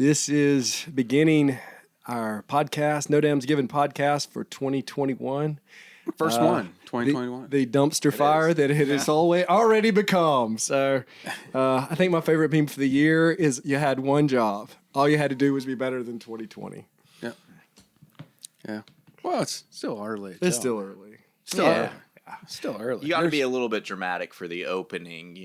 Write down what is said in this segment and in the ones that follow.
This is beginning our podcast, No Damn's Given podcast for 2021. First one, 2021. The dumpster fire that it has already become. So I think my favorite meme for the year is you had one job. All you had to do was be better than 2020. Yeah. Well, it's still early. It's still early. Still early. You got to be a little bit dramatic for the opening,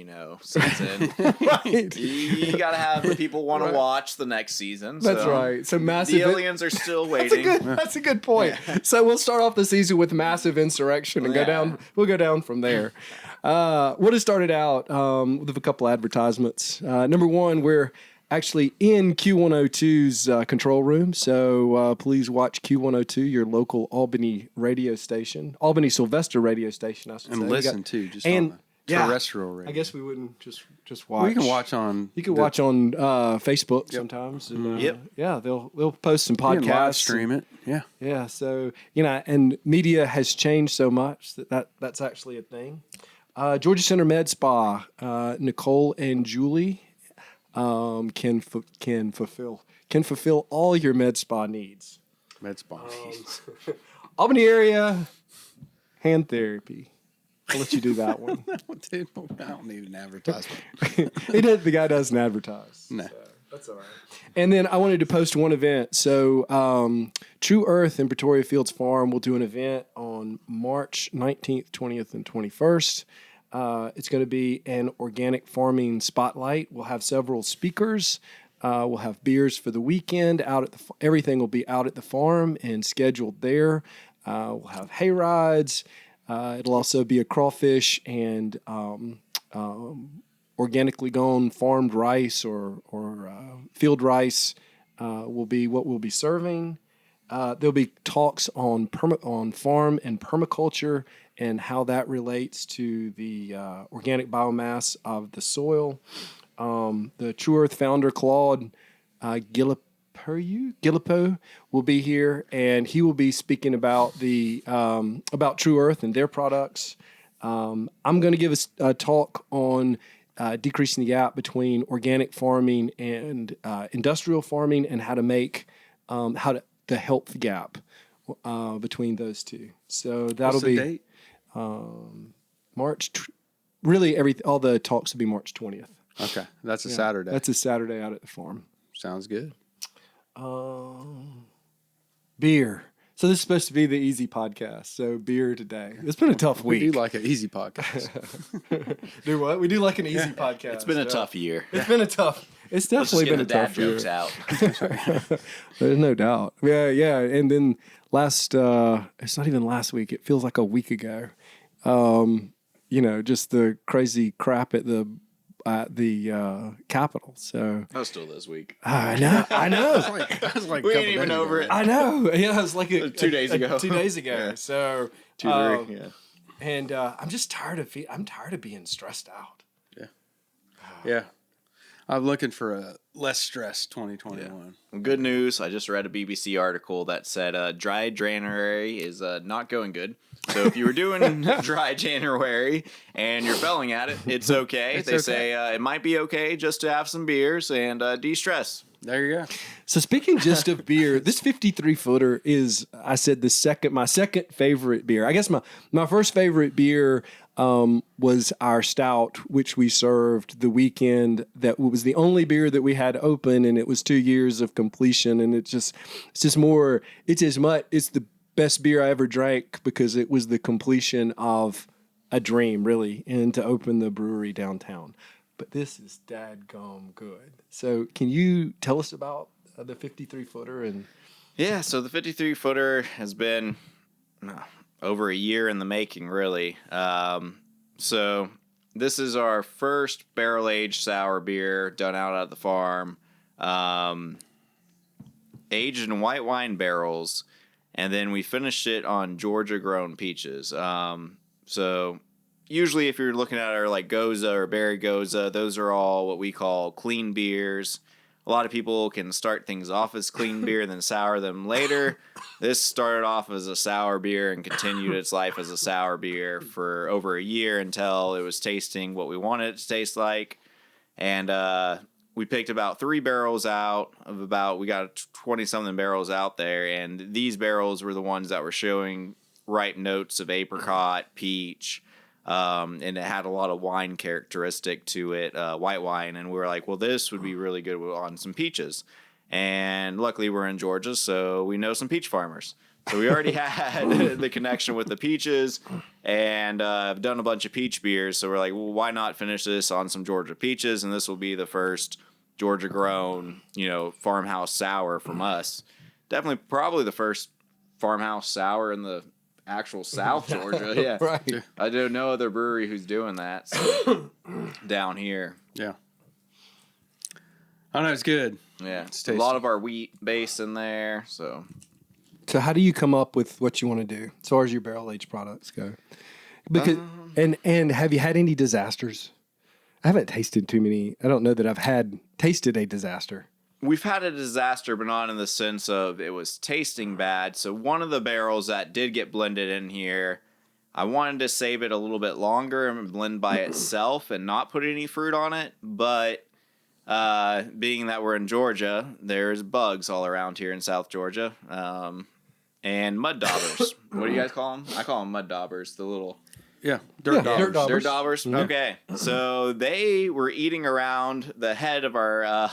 season. Right. You got to have the people want to watch the next season. That's right. So massive. The aliens are still waiting. That's a good point. Yeah. So we'll start off the season with massive insurrection and go down. We'll go down from there. We'll just start it out with a couple advertisements. Number one, we're actually in Q102's control room, so please watch Q102, your local Albany radio station, Albany Sylvester radio station, I should say. And listen too, just on the terrestrial radio. I guess we wouldn't just watch. Well, you can watch on. You can watch on Facebook sometimes. And, yeah, they'll post some podcasts. You can live stream it. Yeah. Yeah. So and media has changed so much that's actually a thing. Georgia Center Med Spa, Nicole and Julie. Can fulfill all your med spa needs. Med spa needs. Albany area hand therapy. I'll let you do that one. Dude, I don't need an advertisement. The guy doesn't advertise. No. So that's all right. And then I wanted to post one event. So True Earth in Pretoria Fields Farm will do an event on March 19th, 20th, and 21st. It's going to be an organic farming spotlight. We'll have several speakers. We'll have beers for the weekend. Everything will be out at the farm and scheduled there. We'll have hay rides. It'll also be a crawfish and organically grown farmed rice or field rice will be what we'll be serving. There'll be talks on farm and permaculture and how that relates to the organic biomass of the soil. The True Earth founder, Claude Gillipo, will be here, and he will be speaking about about True Earth and their products. I'm going to give a talk on decreasing the gap between organic farming and industrial farming, and how to make the health gap between those two. So that'll be date? March. All the talks will be March 20th. Okay, that's a Saturday. That's a Saturday out at the farm. Sounds good. Beer. So this is supposed to be the easy podcast. So beer today. It's been a tough week. We do like an easy podcast. Do what? We do like an easy podcast. It's been a tough year. It's definitely been a tough year. Let's just get the dad jokes out. There's no doubt. Yeah. And then it's not even last week. It feels like a week ago. Just the crazy crap at the Capitol. So that was still this week. I know. I was like we ain't even over it. I know. Yeah, it was like 2 days ago. 2 days ago. Yeah. So 2, 3. Yeah. And I'm just tired of being stressed out. Yeah. I'm looking for a less stressed 2021. Yeah. Well, good news. I just read a BBC article that said dry January is not going good. So if you were doing dry January and you're failing at it, it's okay. They say it might be okay just to have some beers and de-stress. There you go. So speaking just of beer, this 53-footer is, I said, my second favorite beer. I guess my first favorite beer was our stout, which we served the weekend. That was the only beer that we had open, and it was 2 years of completion. And it's the best beer I ever drank because it was the completion of a dream, really, and to open the brewery downtown. But this is dadgum good. So can you tell us about the 53-footer? Yeah, so the 53-footer has been over a year in the making, really. So this is our first barrel-aged sour beer done out at the farm, aged in white wine barrels, and then we finished it on Georgia-grown peaches. So usually if you're looking at our like Goza or Berry Goza, those are all what we call clean beers. A lot of people can start things off as clean beer and then sour them later. This started off as a sour beer and continued its life as a sour beer for over a year until it was tasting what we wanted it to taste like. And we picked about 3 barrels out of we got 20 something barrels out there. And these barrels were the ones that were showing ripe notes of apricot, peach, and it had a lot of wine characteristic to it, white wine. And we were like, well, this would be really good on some peaches. And luckily we're in Georgia, so we know some peach farmers. So we already had the connection with the peaches, and I've done a bunch of peach beers. So we're like, well, why not finish this on some Georgia peaches? And this will be the first Georgia grown, farmhouse sour from us. Definitely, probably the first farmhouse sour in the actual South Georgia. Yeah, Right. I don't know other brewery who's doing that down here. Yeah. I know it's good. Yeah, It's a tasty. lot of our wheat base in there. So So how do you come up with what you want to do as far as your barrel aged products go? Because and have you had any disasters? I haven't tasted too many. I don't know that I've tasted a disaster. we've had a disaster, but not in the sense of it was tasting bad. So one of the barrels that did get blended in here, I wanted to save it a little bit longer and blend by itself and not put any fruit on it. But being that we're in Georgia, there's bugs all around here in South Georgia. And mud daubers. What do you guys call them? I call them mud daubers, the little... Yeah, Dirt daubers. daubers. Dirt daubers? Okay. So they were eating around the head of our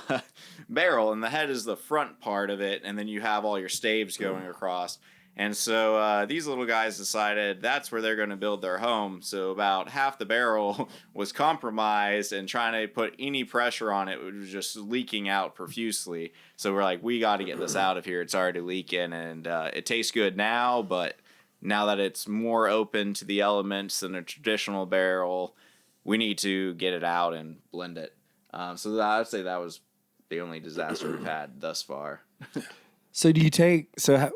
barrel, and the head is the front part of it, and then you have all your staves going across. And so these little guys decided that's where they're going to build their home. So about half the barrel was compromised, and trying to put any pressure on it was just leaking out profusely. So we're like, we got to get this out of here. It's already leaking, and it tastes good now, but now that it's more open to the elements than a traditional barrel, we need to get it out and blend it. So I'd say that was the only disaster we've had thus far. So do you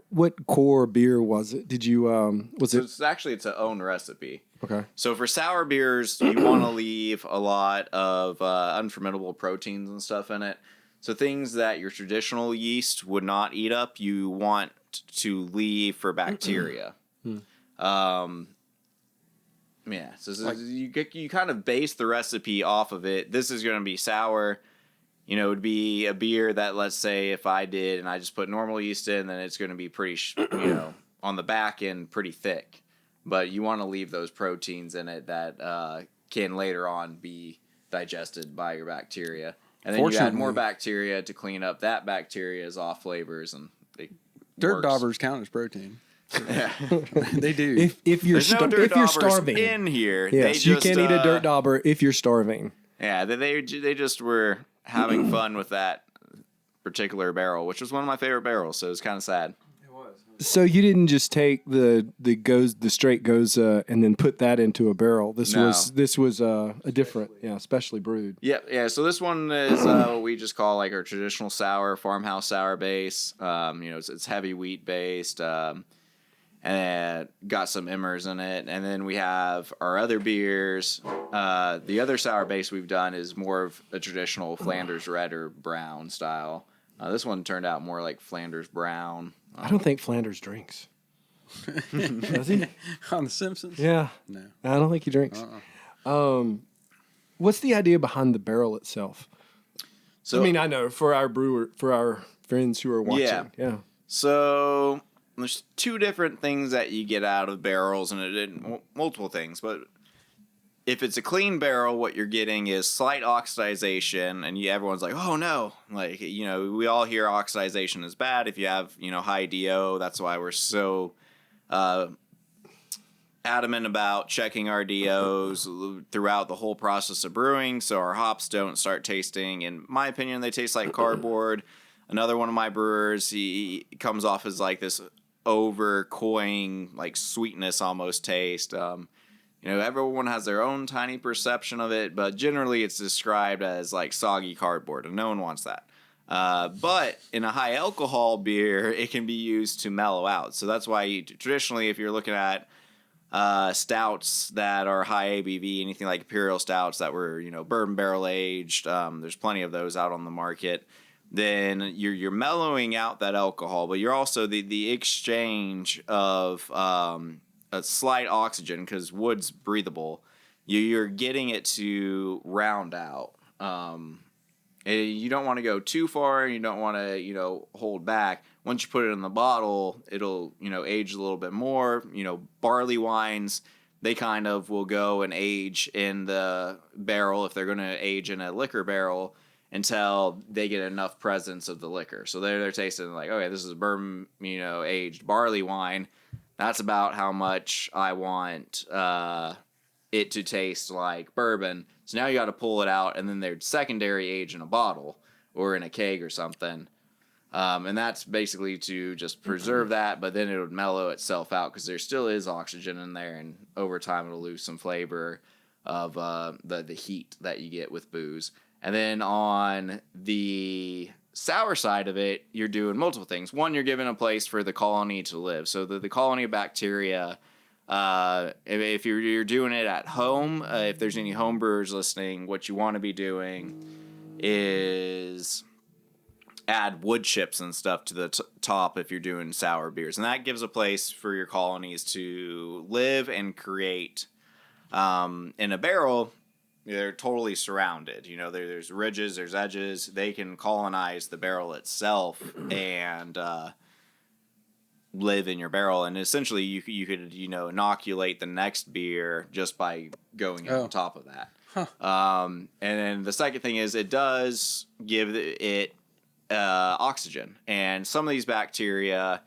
what core beer was it? Did you It's its own recipe. okay? So for sour beers, you want to leave a lot of unfermentable proteins and stuff in it. So things that your traditional yeast would not eat up, you want to leave for bacteria. Yeah, so you kind of base the recipe off of it. This is going to be sour. It would be a beer that, let's say, if I did and I just put normal yeast in, then it's going to be pretty, on the back end, pretty thick. But you want to leave those proteins in it that can later on be digested by your bacteria. And then you add more bacteria to clean up that bacteria's off flavors, and Dirt daubers count as protein. Yeah. They do. If you're There's no dirt if you're daubers starving in here, yes, you can't eat a dirt dauber if you're starving. Yeah, they just were having fun with that particular barrel, which was one of my favorite barrels. So it's kind of sad. So you didn't just take the straight goza and then put that into a barrel. This was a different, specially brewed. Yeah. So this one is what we just call like our traditional sour, farmhouse sour base. It's heavy wheat based, and got some Emmers in it. And then we have our other beers. The other sour base we've done is more of a traditional Flanders red or brown style. This one turned out more like Flanders brown. I don't think Flanders drinks. Does he? On The Simpsons? Yeah. No. I don't think he drinks. What's the idea behind the barrel itself? So I know for our friends who are watching. Yeah. So there's two different things that you get out of barrels, and multiple things. But if it's a clean barrel, what you're getting is slight oxidization, and everyone's like, "Oh no!" Like we all hear oxidization is bad if you have high DO. That's why we're so adamant about checking our DOs throughout the whole process of brewing, so our hops don't start tasting. In my opinion, they taste like cardboard. Another one of my brewers, he comes off as like this over-coying, like sweetness almost taste. Everyone has their own tiny perception of it, but generally it's described as like soggy cardboard, and no one wants that. But in a high alcohol beer, it can be used to mellow out. So that's why traditionally, if you're looking at stouts that are high ABV, anything like imperial stouts that were bourbon barrel aged, there's plenty of those out on the market. Then you're mellowing out that alcohol, but you're also the exchange of a slight oxygen, because wood's breathable. You're getting it to round out, and You don't want to go too far. You don't want to, hold back. Once you put it in the bottle, it'll, age a little bit more. Barley wines, they kind of will go and age in the barrel if they're going to age in a liquor barrel until they get enough presence of the liquor. So they're tasting like, okay, this is a bourbon, aged barley wine. That's about how much I want it to taste like bourbon. So now you got to pull it out, and then they're secondary age in a bottle or in a keg or something. And that's basically to just preserve that, but then it would mellow itself out because there still is oxygen in there, and over time it'll lose some flavor of the heat that you get with booze. And then on the sour side of it, you're doing multiple things. One, you're giving a place for the colony to live. So the colony of bacteria, if you're doing it at home, if there's any home brewers listening, what you want to be doing is add wood chips and stuff to the top if you're doing sour beers. And that gives a place for your colonies to live and create. In a barrel, they're totally surrounded. There's ridges, there's edges. They can colonize the barrel itself and live in your barrel. And essentially, you could inoculate the next beer just by going on top of that. Huh. And then the second thing is it does give it oxygen, and some of these bacteria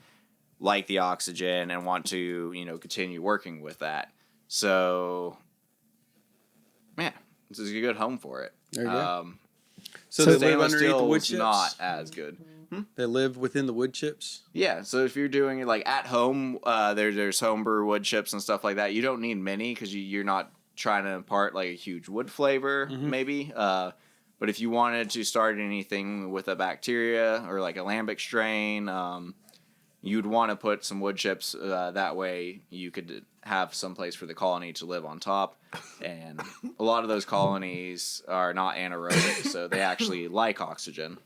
like the oxygen and want to continue working with that. So, man, this is a good home for it. There you go. So they live stainless underneath the steel wood is chips? not as good. They live within the wood chips? Yeah, so if you're doing it like at home, there's homebrew wood chips and stuff like that. You don't need many because you're not trying to impart like a huge wood flavor, maybe. But if you wanted to start anything with a bacteria or like a lambic strain, you'd want to put some wood chips. That way you could have some place for the colony to live on top. And a lot of those colonies are not anaerobic, so they actually like oxygen.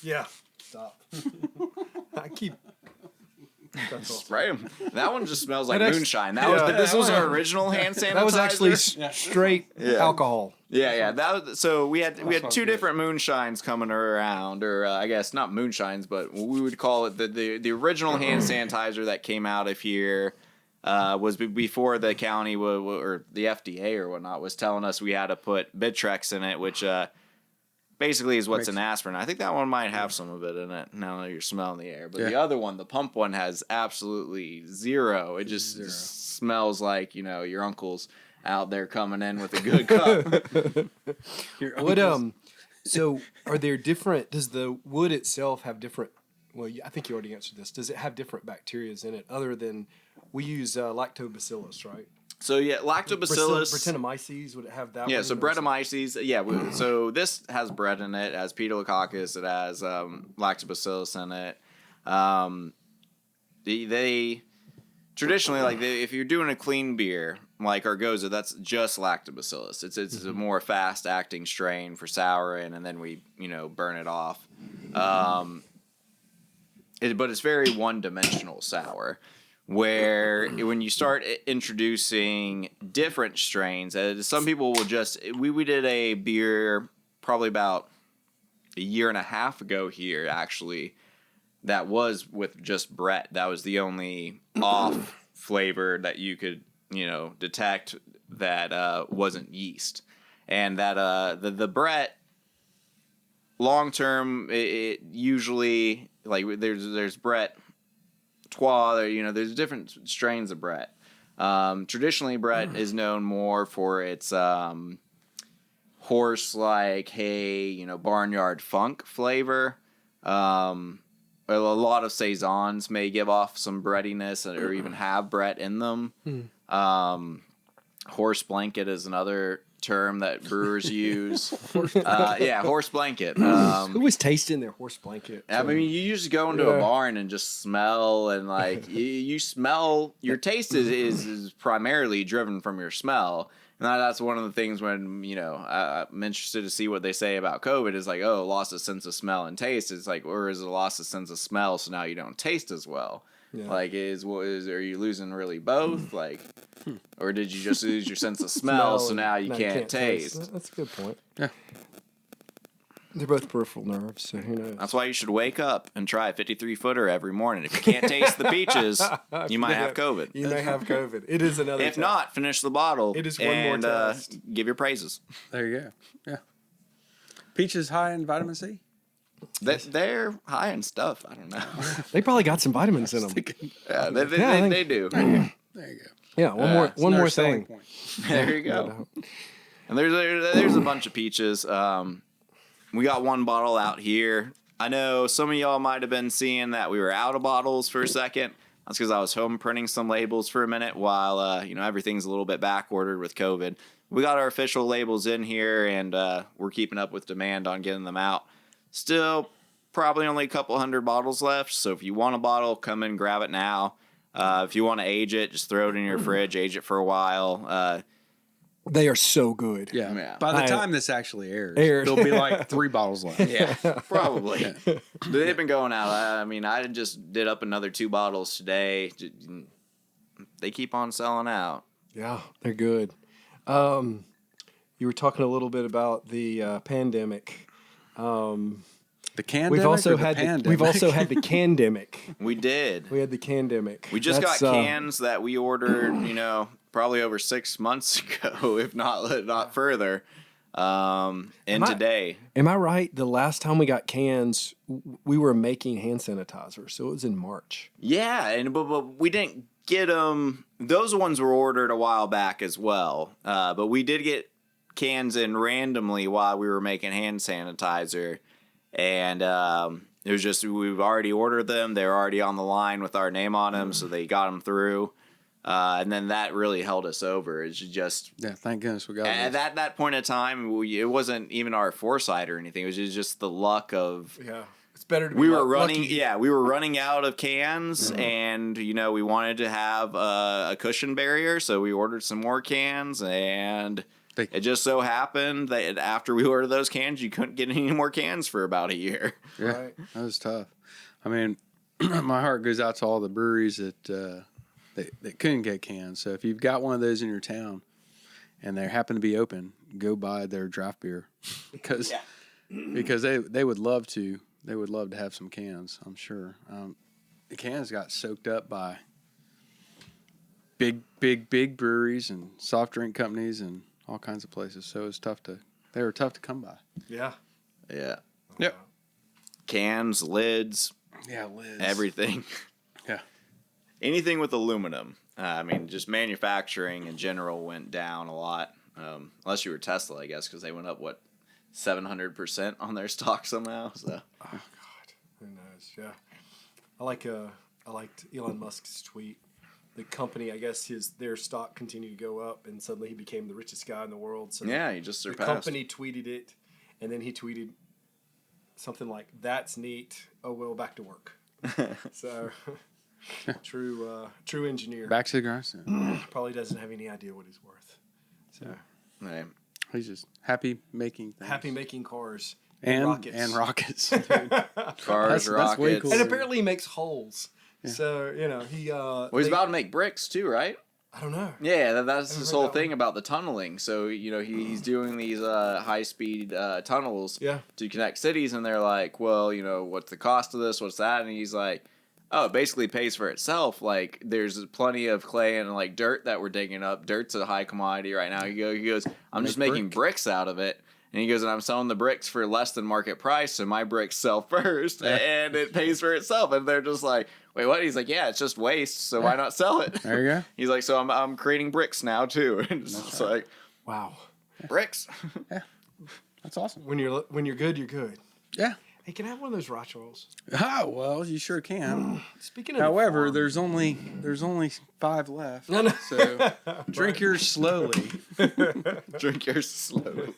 Yeah. Stop. I keep. Spray 'em. That one just smells like That actually- moonshine. yeah. This was our original hand sanitizer. That was actually straight alcohol. Yeah. So we had sounds two good. different moonshines coming around, or I guess not moonshines, but we would call it the original hand sanitizer that came out of here. Was before the county or the FDA or whatnot was telling us we had to put Bitrex in it, which basically is what's in aspirin. I think that one might have some of it in it now that you're smelling the air. But the other one, the pump one, has absolutely zero. It just smells like, your uncle's out there coming in with a good cup. What so are there different, does the wood itself have different, well, I think you already answered this. Does it have different bacterias in it other than, we use lactobacillus, right? So yeah, lactobacillus. Brettanomyces, would it have that? Yeah, one so or Brettanomyces. Yeah, so this has bread in it. It has Pedalococcus. It has lactobacillus in it. They traditionally, if you're doing a clean beer like Argoza, that's just lactobacillus. It's a more fast acting strain for souring, and then we burn it off. But it's very one dimensional sour. Where when you start introducing different strains, some people will we did a beer probably about a year and a half ago here, actually, that was with just Brett. That was the only off flavor that you could, detect that wasn't yeast. And that the Brett, long term, it usually, like, there's Brett Trois, there's different strains of Brett. Traditionally, Brett is known more for its horse-like hay, barnyard funk flavor. A lot of saisons may give off some breadiness or even have Brett in them. Horse blanket is another term that brewers use. Horse blanket. Who was tasting their horse blanket? I mean, you just go into a barn and just smell, and like you smell. Your taste is primarily driven from your smell, and that's one of the things when I'm interested to see what they say about COVID. Is like, oh, lost a sense of smell and taste. It's like, or is it lost a sense of smell, so now you don't taste as well? Yeah. Like, are you losing really both? Like, or did you just lose your sense of smell, so now you can't taste? That's a good point. Yeah. They're both peripheral nerves, so who knows? That's why you should wake up and try a 53-footer every morning. If you can't taste the peaches, you might have COVID. You may have COVID. It is another If test. not, finish the bottle. It is one more test. Give your praises. There you go. Yeah. Peaches high in vitamin C? They're high in stuff. I don't know. They probably got some vitamins in them. Yeah, they do. There you go. Yeah, one more selling thing. point. There you go. And there's a bunch of peaches. We got one bottle out here. I know some of y'all might have been seeing that we were out of bottles for a second. That's because I was home printing some labels for a minute while everything's a little bit back ordered with COVID. We got our official labels in here, and we're keeping up with demand on getting them out. Still, probably only a couple hundred bottles left. So if you want a bottle, come in, grab it now. If you want to age it, just throw it in your fridge, age it for a while. They are so good. Yeah. By the time this actually airs, Aired. there'll be like 3 bottles left. Yeah, probably. They've been going out. I just did up another 2 bottles today. They keep on selling out. Yeah, they're good. You were talking a little bit about the pandemic. The candemic We've also or the had pandemic? we've also had the candemic. We did. We had the candemic. We just That's, got cans that we ordered, probably over 6 months ago, if not further. Today. Am I right? The last time we got cans, we were making hand sanitizer, so it was in March. Yeah, but we didn't get them. Those ones were ordered a while back as well. But we did get cans in randomly while we were making hand sanitizer. And it was just we've already ordered them. They were already on the line with our name on them, so they got them through. And then that really held us over. It's just thank goodness we got it. At that point in time, it wasn't even our foresight or anything. It was just the luck of It's better to be we were lucky. running. We were running out of cans, and we wanted to have a cushion barrier, so we ordered some more cans, and it just so happened that after we ordered those cans, you couldn't get any more cans for about a year. Yeah, Right. that was tough. I mean, my heart goes out to all the breweries that couldn't get cans. So if you've got one of those in your town and they happen to be open, go buy their draft beer because they would love to. They would love to have some cans, I'm sure. The cans got soaked up by big breweries and soft drink companies and all kinds of places. So it was they were tough to come by. Yeah. Yeah. Yep. Cans, lids, Lids. everything. Yeah. Anything with aluminum. Just manufacturing in general went down a lot. Unless you were Tesla, I guess, because they went up 700% on their stock somehow. So. Oh God, who knows? Yeah. I liked Elon Musk's tweet. The company, I guess, their stock continued to go up, and suddenly he became the richest guy in the world. So Yeah, he just surpassed. The company tweeted it, and then he tweeted something like, "That's neat. Oh well, back to work." So, true engineer. Back to the grindstone. Probably doesn't have any idea what he's worth. So Right. He's just happy making things. happy making cars and rockets. And rockets. Cars, That's way rockets. cool. And apparently he makes holes. Yeah. So he. Well, he's about to make bricks too, right? I don't know. Yeah, that's his whole that thing about the tunneling. So he's doing these high-speed tunnels to connect cities, and they're like, well, what's the cost of this? What's that? And he's like, oh, it basically pays for itself. Like, there's plenty of clay and like dirt that we're digging up. Dirt's a high commodity right now. He goes, I'm just making bricks out of it. And he goes, and I'm selling the bricks for less than market price, so my bricks sell first, and it pays for itself. And they're just like, wait, what? He's like, yeah, it's just waste, so why not sell it? There you go. He's like, so I'm creating bricks now too. And it's just like, Wow. bricks. Yeah, that's awesome. When you're good, you're good. Yeah. Hey, can I have one of those Roch rolls? Oh, well, you sure can. Speaking of, However, the farm, there's only 5 left. No. So drink yours slowly. Drink yours slowly.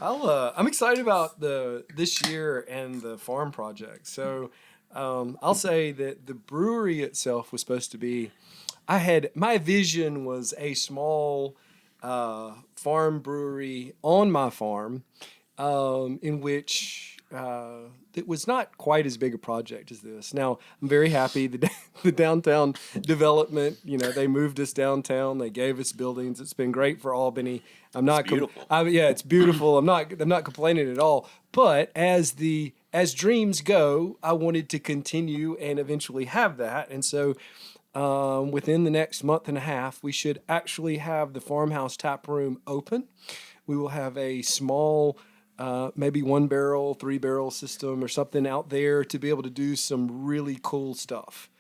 I'm excited about this year and the farm project. So I'll say that the brewery itself was supposed to be. My vision was a small farm brewery on my farm, in which that was not quite as big a project as this. Now, I'm very happy the downtown development, they moved us downtown. They gave us buildings. It's been great for Albany. It's beautiful. It's beautiful. I'm not complaining at all. But as dreams go, I wanted to continue and eventually have that. And so within the next month and a half, we should actually have the farmhouse tap room open. We will have a small maybe 1 barrel, 3 barrel system or something out there to be able to do some really cool stuff.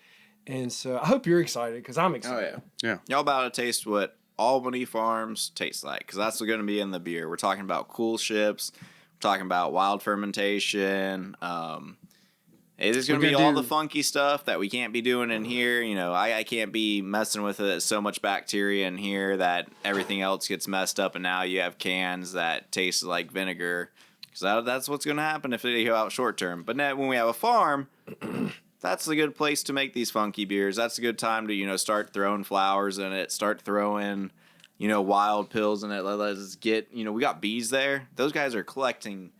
And so I hope you're excited because I'm excited. Oh, yeah. Y'all about to taste what Albany Farms tastes like because that's going to be in the beer. We're talking about cool ships. We're talking about wild fermentation. It is going to be all the funky stuff that we can't be doing in here. I can't be messing with it. There's so much bacteria in here that everything else gets messed up, and now you have cans that taste like vinegar. Because that's what's going to happen if they go out short term. But now, when we have a farm, that's a good place to make these funky beers. That's a good time to start throwing flowers in it, start throwing wild pills in it. Let's get we got bees there. Those guys are collecting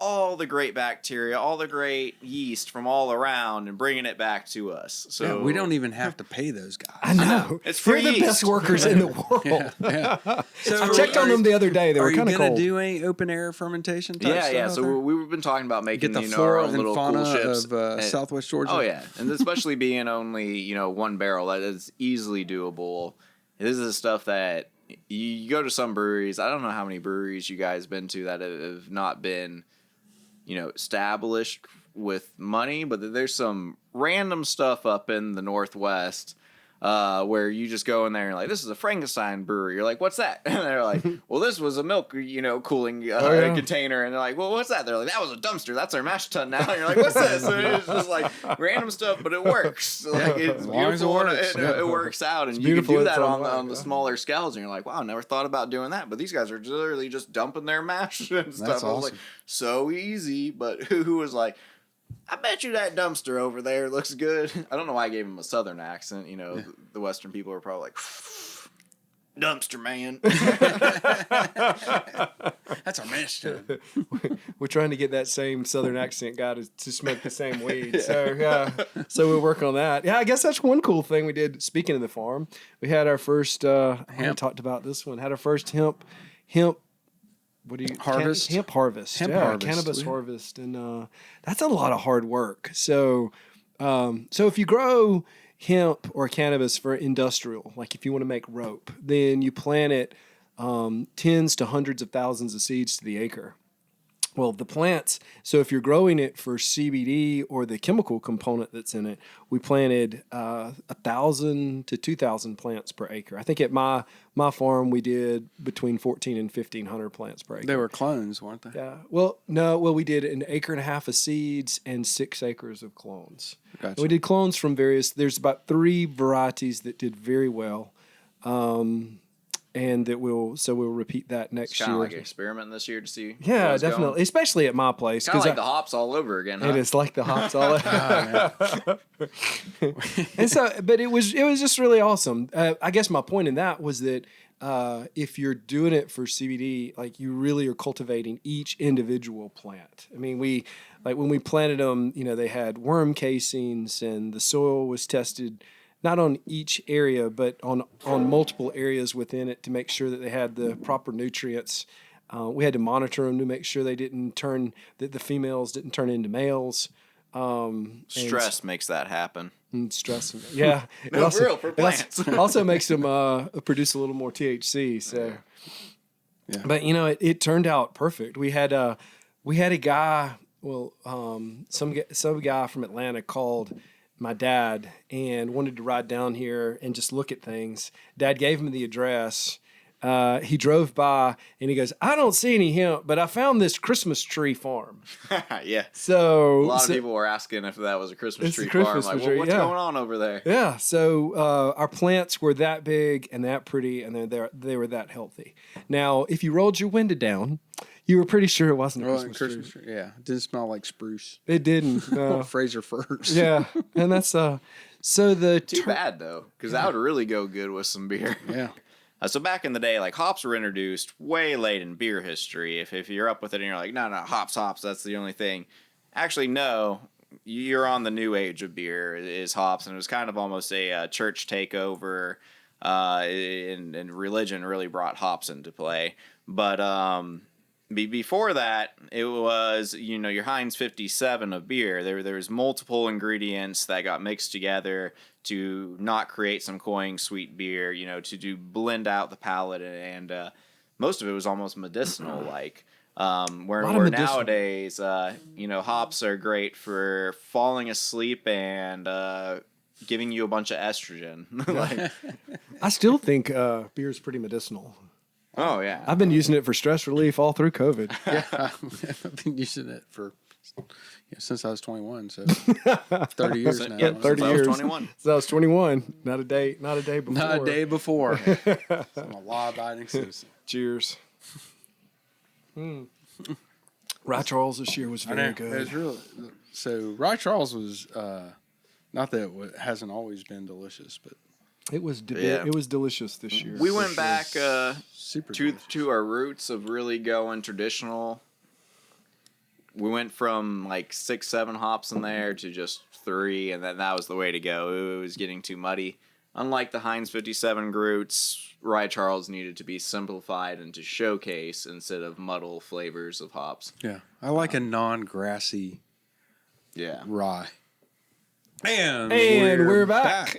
all the great bacteria, all the great yeast from all around and bringing it back to us. So we don't even have to pay those guys. I know. It's free They're the best workers in the world. Yeah. So I checked on them the other day. They were kind of cold. Are you going to do any open air fermentation type stuff? Yeah. So we've been talking about making get the our flora own and little fauna cool ships of Southwest Georgia. Oh yeah, and especially being only 1 barrel, that is easily doable. This is the stuff that you go to some breweries. I don't know how many breweries you guys been to that have not been established with money, but there's some random stuff up in the Northwest where you just go in there and like, this is a Frankenstein brewery. You're like, what's that? And they're like, well, this was a milk, cooling container. And they're like, well, what's that? They're like, that was a dumpster. That's our mash tun now. And you're like, what's this? And it's just like random stuff, but it works. Like it's beautiful. It works out, and you can do that on the smaller scales. And you're like, wow, I never thought about doing that. But these guys are literally just dumping their mash and stuff. That's awesome. I was like, so easy. But who was like, I bet you that dumpster over there looks good. I don't know why I gave him a southern accent. The Western people are probably like, dumpster man. That's our mash tun. We're trying to get that same southern accent guy to smoke the same weed. So we'll work on that. Yeah, I guess that's one cool thing we did. Speaking of the farm, we had our first, I talked about this one, had our first hemp harvest? Hemp harvest. Cannabis harvest. And that's a lot of hard work. So if you grow hemp or cannabis for industrial, like if you want to make rope, then you plant it tens to hundreds of thousands of seeds to the acre. Well, the plants, so if you're growing it for CBD or the chemical component that's in it, we planted 1,000 to 2,000 plants per acre. I think at my farm we did between 14 and 1,500 plants per acre. They were clones, weren't they? Yeah. Well, we did 1.5 acres of seeds and 6 acres of clones. Gotcha. And we did clones from there's about 3 varieties that did very well. And we'll repeat that next year. Kind of like an experiment this year to see. Yeah, definitely, going. Especially at my place. Kind of like the hops all over again. Huh? It is like the hops all over. And so, but it was just really awesome. I guess my point in that was that if you're doing it for CBD, like you really are cultivating each individual plant. I mean, when we planted them, they had worm casings, and the soil was tested. Not on each area, but on multiple areas within it to make sure that they had the proper nutrients. We had to monitor them to make sure that the females didn't turn into males. Stress makes that happen. Stress, yeah. For plants. It also makes them produce a little more THC. So, yeah. But it turned out perfect. We had a guy. Well, some guy from Atlanta called my dad and wanted to ride down here and just look at things. Dad gave him the address. He drove by and he goes, I don't see any hemp, but I found this Christmas tree farm. Yeah. So a lot of people were asking if that was a Christmas tree farm. Like, well, what's going on over there? Yeah. So our plants were that big and that pretty, and they were that healthy. Now, if you rolled your window down, you were pretty sure it wasn't a Christmas tree. Yeah, it didn't smell like spruce. It didn't. No. Fraser firs. Yeah, and that's so the too bad though, because that would really go good with some beer. Yeah. So back in the day, like hops were introduced way late in beer history. If you're up with it and you're like, no, hops, that's the only thing. Actually, no, you're on the new age of beer is hops, and it was kind of almost a church takeover, and religion really brought hops into play. But before that, it was, your Heinz 57 of beer. There's multiple ingredients that got mixed together to not create some cloying sweet beer, to blend out the palate. And most of it was almost medicinal like. Where nowadays, hops are great for falling asleep and giving you a bunch of estrogen. Like, I still think beer's pretty medicinal. Oh, yeah. I've been using it for stress relief all through COVID. Yeah, I've been using it since I was 21, so 30 years now. Yeah, 30 years. I was 21. So I was 21. Not a day before. Not a day before. I'm a law-abiding citizen. Cheers. Rye Charles this year was very good. It was really, so Rye Charles was not that it hasn't always been delicious, but it was it was delicious this year. We went back super to our roots of really going traditional. We went from like 6, 7 hops in there to just 3, and that was the way to go. It was getting too muddy. Unlike the Heinz 57 Groots, Rye Charles needed to be simplified and to showcase instead of muddle flavors of hops. Yeah, I like a non-grassy rye. And we're back.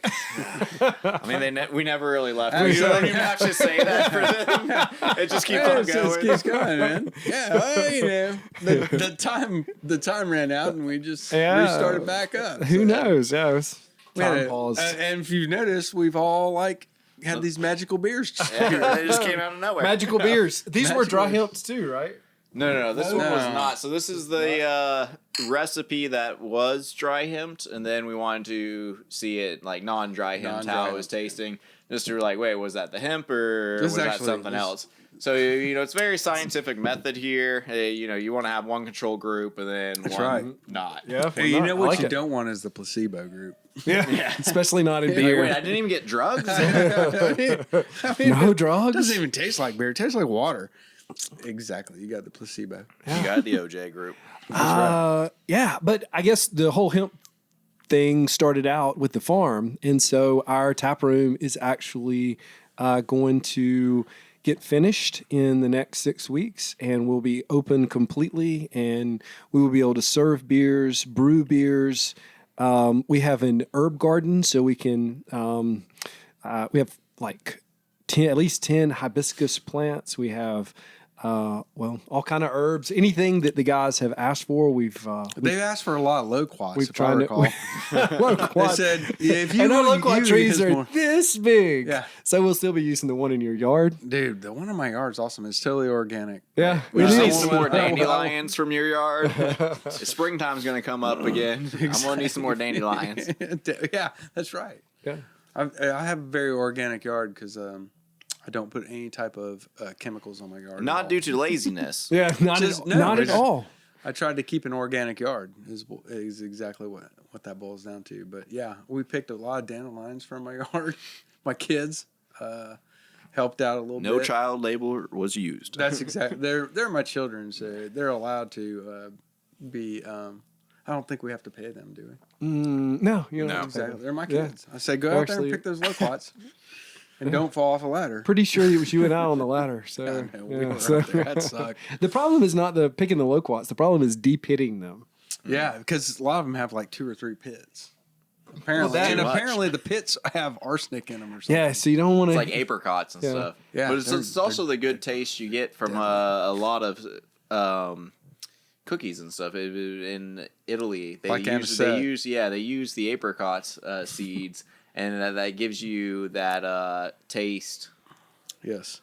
I mean, we never really left. We don't even have to say that for them. It just keeps on going. It just keeps going, man. Yeah, the time ran out, and we just restarted back up. Who knows? Yeah, it was time paused. And if you've noticed, we've all had these magical beers. They just came out of nowhere. Magical beers. These were dry hemped too, right? No. This one was not. So this is the recipe that was dry hemped, and then we wanted to see it like non-dry hemped, how it was tasting. Just to like, wait, was that the hemp or was that something else? So, it's very scientific method here. You want to have one control group and then one not. Yeah. Hey, you know what you don't want is the placebo group. Yeah. Especially not in beer. Wait, I didn't even get drugs? No drugs? It doesn't even taste like beer. It tastes like water. Exactly. You got the placebo. You got the OJ group. Yeah, but I guess the whole hemp thing started out with the farm. And so our tap room is actually going to get finished in the next 6 weeks, and we'll be open completely, and we will be able to serve beers, brew beers. We have an herb garden, so we can, we have like at least 10 hibiscus plants. We have, all kind of herbs, anything that the guys have asked for. They've asked for a lot of loquats, we've if I recall. Loquats. They said, if you and our want loquat trees are more. this big. Yeah. So we'll still be using the one in your yard. Dude, the one in my yard is awesome. It's totally organic. Yeah. We it just need is. some more dandelions from your yard. Springtime's going to come up again. I'm going to need some more dandelions. Yeah, that's right. Yeah. I have a very organic yard because I don't put any type of chemicals on my yard. Not due to laziness. Yeah, not at all. I tried to keep an organic yard is exactly what that boils down to. But yeah, we picked a lot of dandelions from my yard. My kids helped out a little bit. No child labor was used. That's exactly. They're my children, so they're allowed to be. I don't think we have to pay them, do we? No, you don't. No. Exactly. They're my kids. I say go out there and pick those loquats. And don't fall off a ladder. Pretty sure it was you and I on the ladder. So, we were up there. That sucked. The problem is not the picking the loquats. The problem is de-pitting them. Yeah, because a lot of them have like 2 or 3 pits. Apparently the pits have arsenic in them or something. Yeah, so you don't want to. It's like apricots and stuff. Yeah, but it's also the good taste you get from a lot of cookies and stuff. In Italy, they use the apricots seeds. And that gives you that taste. Yes.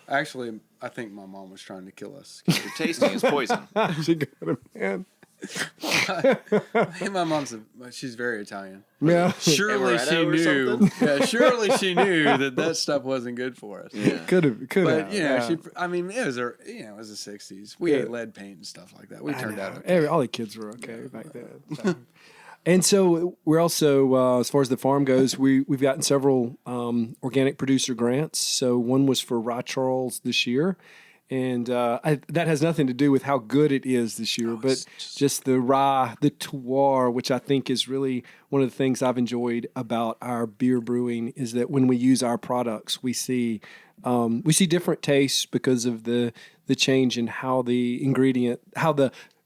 Actually, I think my mom was trying to kill us. Your tasting is poison. She got him, man. My mom's she's very Italian. Yeah. Surely she knew. Yeah, surely she knew that stuff wasn't good for us. Yeah. Could have. But it was it was the 60s. We ate lead paint and stuff like that. We turned out okay. All the kids were okay back then. So. And so we're also, as far as the farm goes, we've gotten several organic producer grants. So one was for Rye Charles this year. And that has nothing to do with how good it is this year, but just the rye, the terroir, which I think is really one of the things I've enjoyed about our beer brewing is that when we use our products, we see different tastes because of the change in how the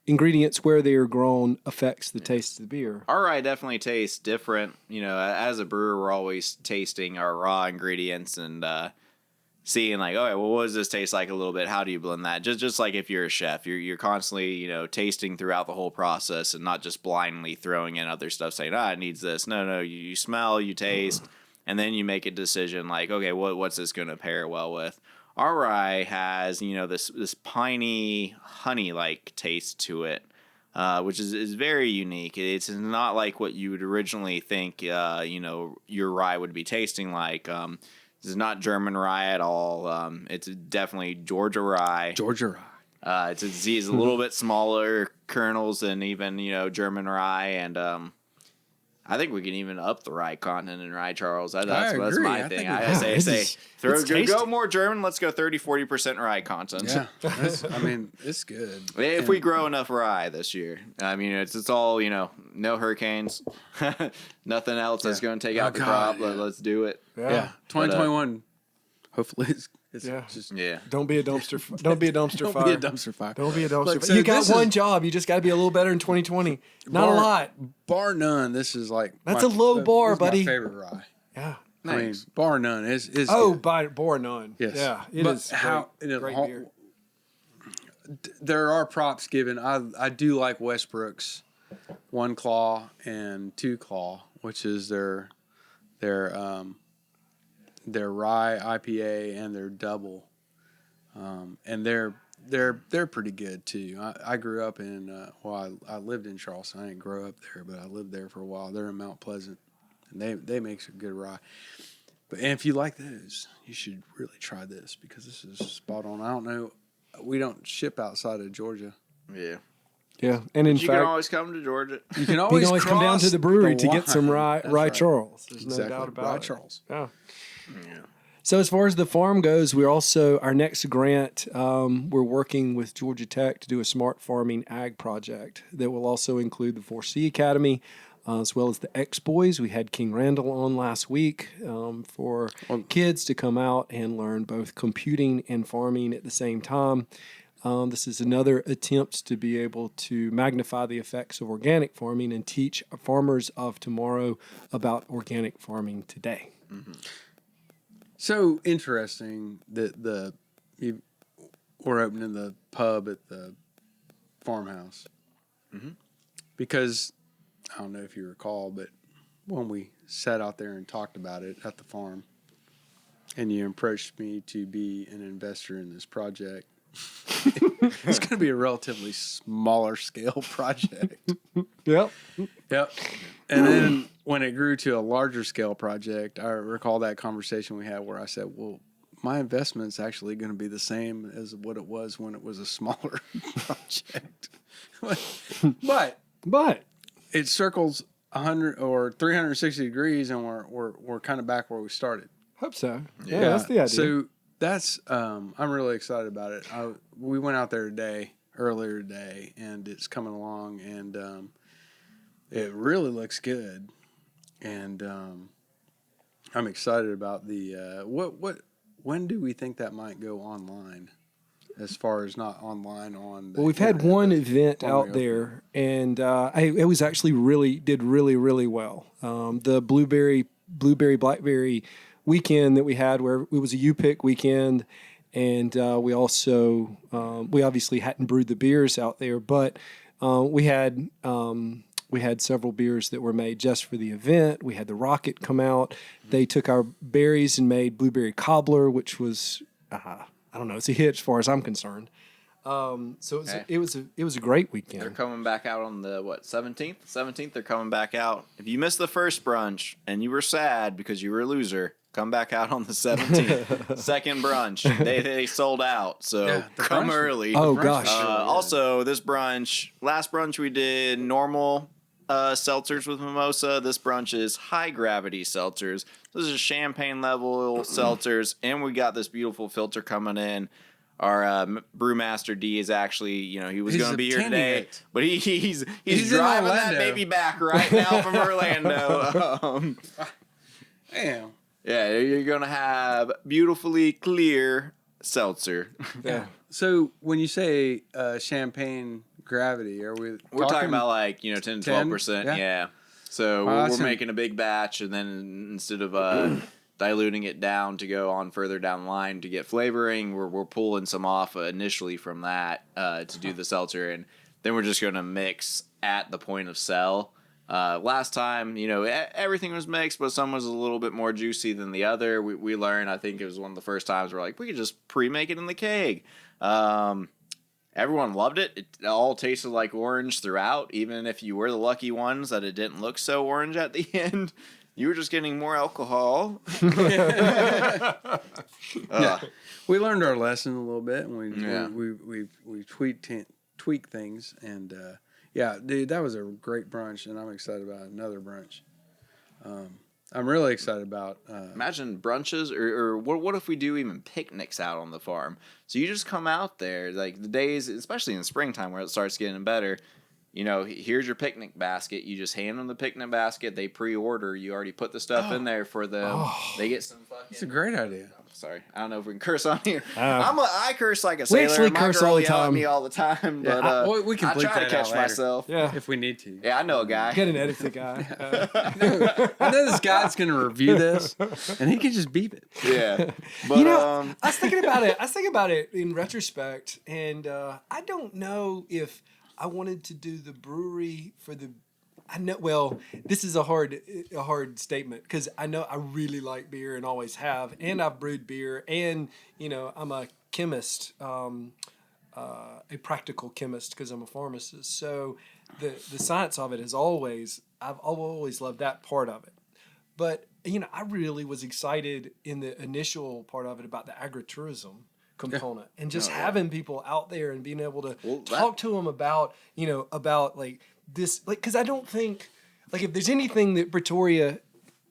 ingredients where they are grown affects the taste of the beer. Our rye definitely tastes different. You know, as a brewer, we're always tasting our raw ingredients and seeing like, okay, well, what does this taste like a little bit? How do you blend that? Just like if you're a chef, you're constantly, you know, tasting throughout the whole process and not just blindly throwing in other stuff saying, it needs this. No, you smell, you taste, and then you make a decision like, okay, what's this going to pair well with? Our rye has, you know, this piney honey-like taste to it, which is very unique. It's not like what you would originally think, you know, your rye would be tasting like. This is not German rye at all. It's definitely Georgia rye. Georgia rye. It's a little bit smaller kernels than even, you know, German rye, and I think we can even up the rye content in Rye Charles. That's my thing. I say go more German. Let's go 30-40% rye content. Yeah, I mean, it's good. If we grow enough rye this year, I mean, it's all, you know, no hurricanes, nothing else that's going to take out the crop. Yeah. Let's do it. Yeah, 2021. Hopefully, it's just Don't be a dumpster. Don't be a dumpster fire. Don't be a dumpster fire. Don't be a dumpster Look, fire. so You got one job. You just got to be a little better in 2020. Not a lot. Bar none. This is like that's a low bar, buddy. My favorite rye. Yeah. I mean, bar none is bar none. Yes. Yeah, it is great beer. There are props given. I do like Westbrook's One Claw and Two Claw, which is their rye IPA and their double, and they're pretty good too. I grew up in I lived in Charleston. I didn't grow up there, but I lived there for a while. They're in Mount Pleasant, and they make some good rye. And if you like those, you should really try this because this is spot on. I don't know, we don't ship outside of Georgia. Yeah. Yeah, and in fact, you can always come to Georgia. You can always come down to the brewery to get some rye right. Charles. There's exactly. no doubt about Rye it. Charles. Yeah. So as far as the farm goes, we're also our next grant. We're working with Georgia Tech to do a smart farming ag project that will also include the 4C Academy, as well as the X-Boys. We had King Randall on last week for kids to come out and learn both computing and farming at the same time. This is another attempt to be able to magnify the effects of organic farming and teach farmers of tomorrow about organic farming today. Mm-hmm. So interesting that we're opening the pub at the farmhouse. Mm-hmm. Because I don't know if you recall, but when we sat out there and talked about it at the farm, and you approached me to be an investor in this project, it's going to be a relatively smaller scale project. Yep. And then when it grew to a larger scale project, I recall that conversation we had where I said, well, my investment's actually going to be the same as what it was when it was a smaller project. But it circles 100 or 360 degrees, and we're kind of back where we started. Hope so. Yeah, that's the idea. So that's I'm really excited about it. We went out there earlier today, and it's coming along, and it really looks good. And I'm excited about the when do we think that might go online? As far as not online on. Well, we've had one event out there, and it was actually did really well. The blueberry blackberry weekend that we had, where it was a U-Pick weekend, and we also we obviously hadn't brewed the beers out there, but we had several beers that were made just for the event. We had the Rocket come out. They took our berries and made blueberry cobbler, which was I don't know, it's a hit as far as I'm concerned. So it was a great weekend. They're coming back out on the 17th? 17th they're coming back out. If you missed the first brunch and you were sad because you were a loser, come back out on the 17th. Second brunch. They sold out. So come early. Oh gosh. Also, this brunch, last brunch we did normal seltzers with mimosa. This brunch is high gravity seltzers. This is champagne level seltzers, and we got this beautiful filter coming in. Our brewmaster D is actually, he was going to be here today, but he's driving that baby back right now from Orlando. Damn. Yeah, you're going to have beautifully clear seltzer. Yeah. So when you say champagne gravity, we're talking about like 10 to 12%. Yeah. So we're making a big batch, and then instead of diluting it down to go on further down the line to get flavoring, we're pulling some off initially from that to do the seltzer, and then we're just going to mix at the point of sell. Last time, everything was mixed, but some was a little bit more juicy than the other. We learned, I think it was one of the first times we're like, we could just pre-make it in the keg. Everyone loved it. It all tasted like orange throughout, even if you were the lucky ones that it didn't look so orange at the end. You were just getting more alcohol. We learned our lesson a little bit, and we tweaked things, and dude, that was a great brunch, and I'm excited about another brunch. I'm really excited about. Imagine brunches, or what if we do even picnics out on the farm? So you just come out there, like the days, especially in springtime where it starts getting better. Here's your picnic basket. You just hand them the picnic basket. They pre-order. You already put the stuff in there for them. They get some fucking... It's a great idea. Sorry. I don't know if we can curse on here. I curse like a sailor. We actually My curse girl all the yell at time. me all the time. But we can I try to catch myself. Yeah. If we need to. Yeah, I know a guy. Get an edited guy. I know this guy's going to review this, and he can just beep it. Yeah. But, I was thinking about it in retrospect, and I don't know if I wanted to do the brewery for the... this is a hard statement because I know I really like beer and always have, and I've brewed beer, and I'm a chemist, a practical chemist because I'm a pharmacist. So the science of it is I've always loved that part of it. But I really was excited in the initial part of it about the agritourism component and just having people out there and being able to talk to them about like this, like, because I don't think, like, if there's anything that Pretoria,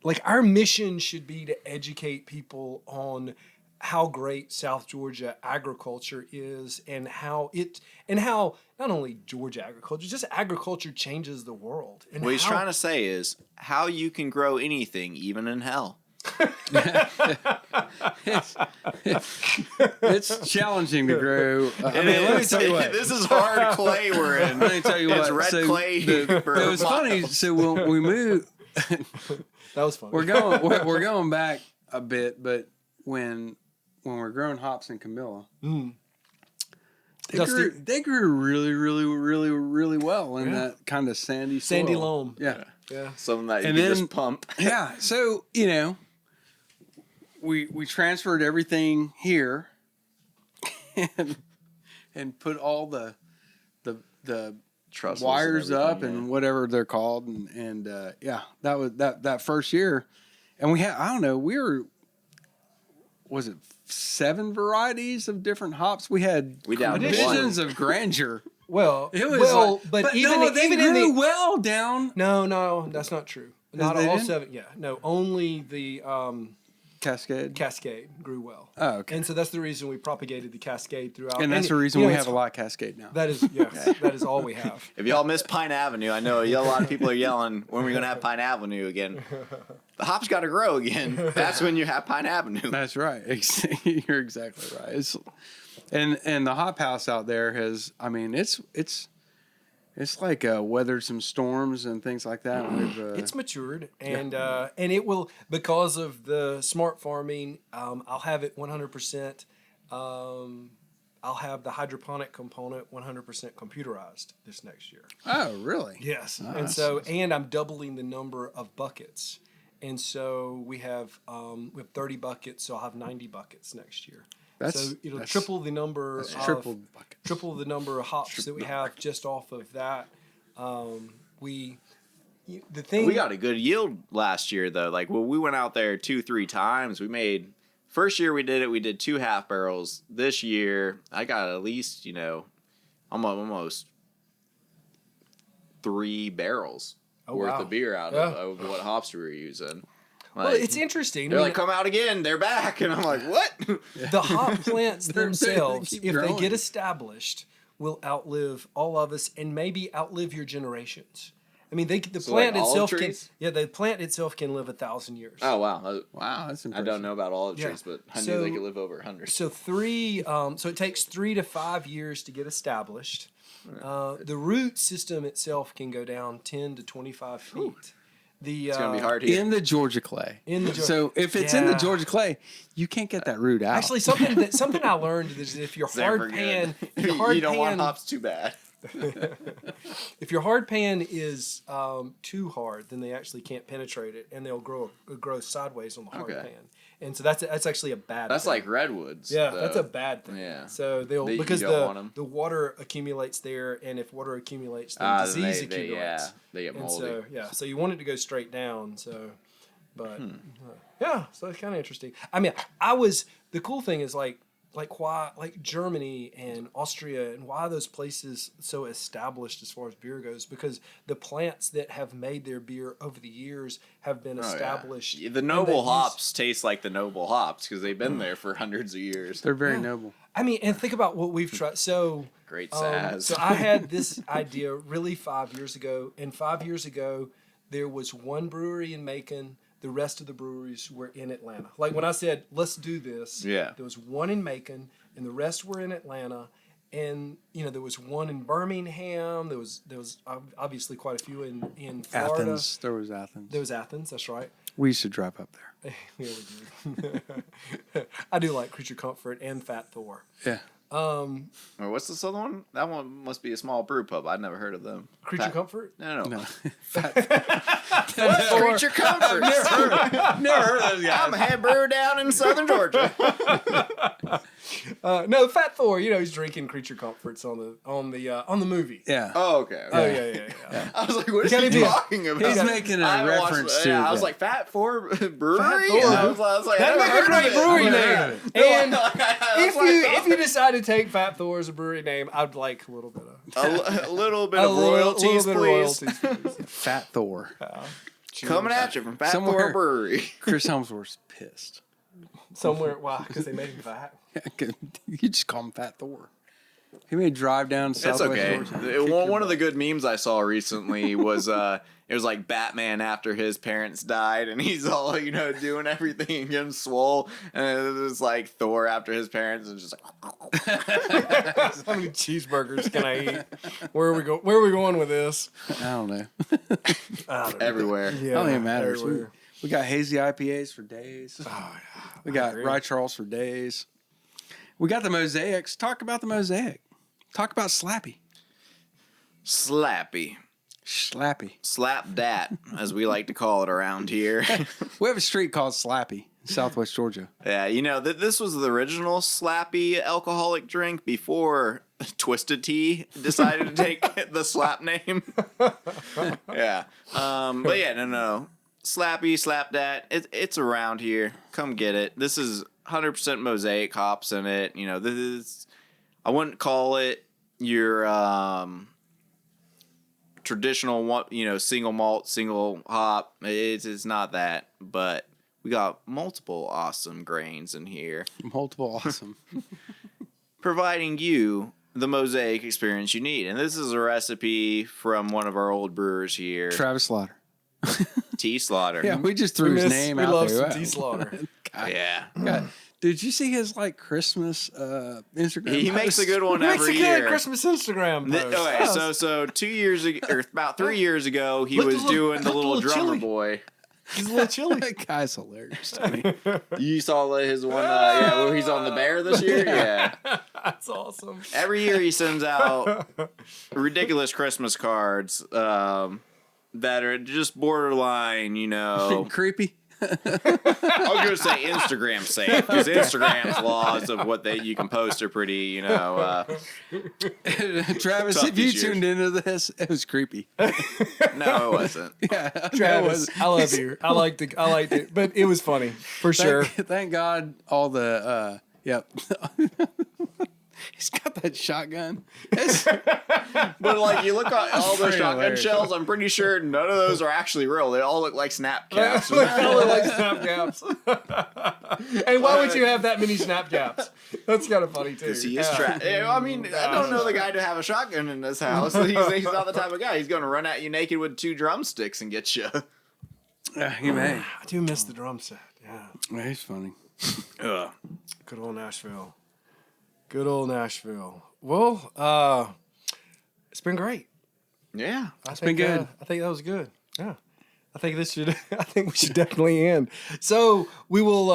like, our mission should be to educate people on how great South Georgia agriculture is, and how not only Georgia agriculture, just agriculture changes the world. And what he's trying to say is how you can grow anything, even in hell. It's challenging to grow. Let me tell you what. This is hard clay we're in. Let me tell you it's what. red clay. It was funny. So when we moved, that was funny. We're going back a bit, but when we're growing hops in Camilla, they grew really, really, really, really well in that kind of sandy loam. Yeah. Something that you can just pump. Yeah. So we transferred everything here, and put all the Trusses wires up and whatever they're called, and that was that first year, and we had was it 7 varieties of different hops? We had visions of grandeur. Well, it was but even they grew well down. No, that's not true. Not all didn't? 7. Yeah, no, only the Cascade grew well. Oh, okay. And so that's the reason we propagated the Cascade throughout. And that's the reason we have a lot of Cascade now. That is that is all we have. If y'all miss Pine Avenue, I know a lot of people are yelling when we're going to have Pine Avenue again. The hops got to grow again. That's when you have Pine Avenue. That's right. You're exactly right. And the hop house out there has, I mean, it's like weathered some storms and things like that. It's matured, and it will, because of the smart farming. I'll have it 100%. I'll have the hydroponic component 100% computerized this next year. Oh, really? Yes. Nice. And I'm doubling the number of buckets, and so we have 30 buckets, so I'll have 90 buckets next year. So it'll triple the number triple the number of hops that we have just off of that. We got a good yield last year though. Like, well, we went out there 2-3 times. First year we did 2 half barrels. This year I got at least, almost 3 barrels worth wow. of beer out of what hops we were using. Like, Well, it's interesting. they're like, come out again. They're back. And I'm like, what? the hop plants themselves, keep if they growing. get established, will outlive all of us and maybe outlive your generations. I mean, the So, plant like, olive itself can. trees? Yeah, the plant itself can live 1,000 years. Oh, wow. Wow, that's I impressive. don't know about olive Yeah. trees, but I So- knew they could live over 100. So so it takes 3 to 5 years to get established. The root system itself can go down 10 to 25 feet. It's going to be hard here. In the Georgia clay. In the Georgia- So if it's in the Yeah. Georgia clay, you can't get that root out. Actually, something I learned is if you're It's never hard good. pan, if your hard You don't want pan, hops too bad. if your hard pan is too hard, then they actually can't penetrate it, and they'll grow sideways on the hard Okay. pan. And so that's actually a bad. That's thing. like redwoods. Yeah, though. that's a bad thing. Yeah. So they'll You because don't want 'em. the water accumulates there, and if water accumulates, then Then disease they accumulates. they get And moldy. so you want it to go straight down. So, but yeah, so it's kind of interesting. I mean, the cool thing is like why Germany and Austria and why those places so established as far as beer goes, because the plants that have made their beer over the years have been established. Oh, Yeah. The and noble they've used- hops taste like the noble hops because they've been there for hundreds of years. They're very noble. I mean, and think about what we've tried. So Great Saz. so I had this idea really 5 years ago, and 5 years ago there was one brewery in Macon. The rest of the breweries were in Atlanta. Like when I said, let's do this, Yeah. there was one in Macon, and the rest were in Atlanta. And, there was one in Birmingham. There was obviously quite a few in Florida. Athens. There was Athens. There was Athens, that's right. We used to drive up there. Yeah, we did. I do like Creature Comfort and Fat Thor. Yeah. Or what's this other one? That one must be a small brew pub. I'd never heard of them. Creature Comfort? No. No. What's Creature Comfort? Never heard of those guys. I'm a head brewer down in southern Georgia. No, Fat Thor. He's drinking Creature Comforts on the movie. Yeah. Oh, okay. Oh yeah. I was like, what is gotta he be- talking about? He's making a I haven't watched- reference to. I was the- like, Fat Four Brewery? Thor. I was like, That'd I make never a great heard of it. brewery I've never name. heard of And That's if you decide to take Fat Thor as a brewery name, I'd like a little bit of a little bit of royalties, bit of please. royalties, please. Fat Thor. Coming at you from Fat Somewhere- Thor Brewery. Chris Helmsworth's pissed. Somewhere, why? Because they made him fat. You just call him Fat Thor. He may drive down It's Southwest okay. Georgia. One of the good memes I saw recently was it was like Batman after his parents died, and he's all doing everything and getting swole, and it was like Thor after his parents, and just like How many cheeseburgers can I eat? Where are we going with this? I don't know. I don't know. everywhere. I Yeah, don't even matters. everywhere. We got hazy IPAs for days. We got agree. Rye Charles for days. We got the mosaics. Talk about the mosaic. Talk about Slappy. Slappy, Slappy. slap dat, as we like to call it around here. We have a street called Slappy in Southwest Georgia. Yeah, this was the original Slappy alcoholic drink before Twisted Tea decided to take the slap name. Yeah. But yeah, no. Slappy, slap dat. It's around here. Come get it. This is 100% mosaic hops in it. This is, I wouldn't call it your traditional one, single malt, single hop. It's not that, but we got multiple awesome grains in here, Multiple awesome. providing you the mosaic experience you need. And this is a recipe from one of our old brewers here, Travis Slaughter. T. Slaughter. Yeah, we just threw his name we out love there. some D-Slaughter. Yeah. God. Did you see his Christmas Instagram? He makes post? a good one He makes every a good year. Christmas Instagram post. Okay, so 2 years ago, or about 3 years ago, he Look, was look, doing the look, little little drummer chili. boy. He's a little chilly. That guy's hilarious to me. You saw his one, where he's on the bear this year? Yeah. That's awesome. Every year he sends out ridiculous Christmas cards that are just borderline, Creepy. I was going to say Instagram safe, because Instagram's laws of what you can post are pretty, Travis, Tough if you these years. tuned into this, it was creepy. no, it wasn't. Yeah, Travis, I love you. I liked it, but it was funny for sure. Thank God all the yep. He's got that shotgun. But like you look at all the pretty shotgun hilarious. shells, I'm pretty sure none of those are actually real. They all look like snap caps. like snap caps. And why would you have that many snap caps? That's kind of funny too. Because he is trapped. I mean, I don't know the guy to have a shotgun in his house. He's not the type of guy. He's going to run at you naked with 2 drumsticks and get you. He may. I do miss the drum set. Yeah. Yeah, he's funny. Good old Nashville. Good old Nashville. Well, it's been great. Yeah. It's been good. I think that was good. Yeah. I think this should. I think we should definitely end. So we will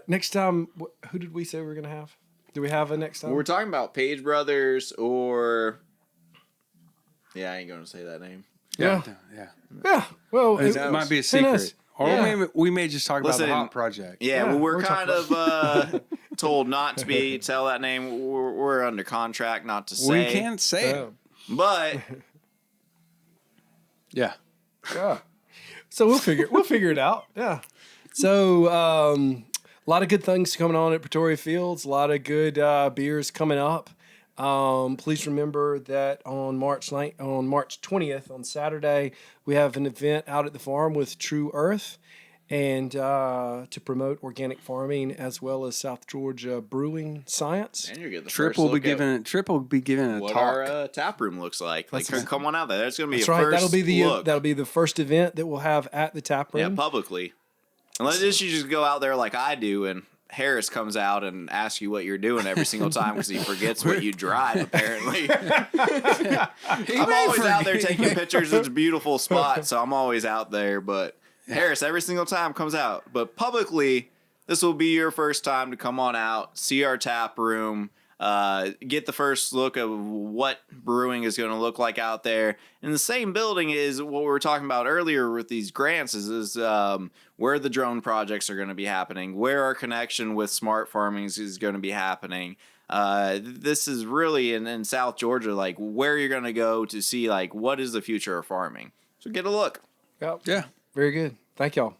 next time. Who did we say we were gonna have? Do we have a next time? We're talking about Page Brothers or. Yeah, I ain't going to say that name. Yeah. Yeah. Yeah. Well, It might be a secret. us. Or Yeah. we may just talk Listen, about the hot project. Yeah, Yeah, well, we're we're kind of told not to tell that name. We're under contract not to say. We can't say Yeah. it. But Yeah. Yeah. So we'll figure it out. Yeah. So a lot of good things coming on at Pretoria Fields. A lot of good beers coming up. Please remember that on March 20th, on Saturday, we have an event out at the farm with True Earth, and to promote organic farming as well as South Georgia brewing science. and you're getting the Tripp first will be look at giving a what talk. our tap room looks like. Like, come on out there. There's going to be That's a right. first look. That'll be the first event that we'll have at the tap room. Yeah, publicly. Unless you just go out there like I do and Harris comes out and asks you what you're doing every single time because he forgets what you drive, apparently. I'm always out there taking pictures. It's a beautiful spot, so I'm always out there. But Harris, every single time, comes out. But publicly, this will be your first time to come on out, see our tap room, get the first look of what brewing is going to look like out there. In the same building is what we were talking about earlier with these grants is where the drone projects are going to be happening, where our connection with smart farming is going to be happening. This is really in South Georgia, like where you're going to go to see like what is the future of farming. So get a look. Yep. Yeah. Very good. Thank y'all.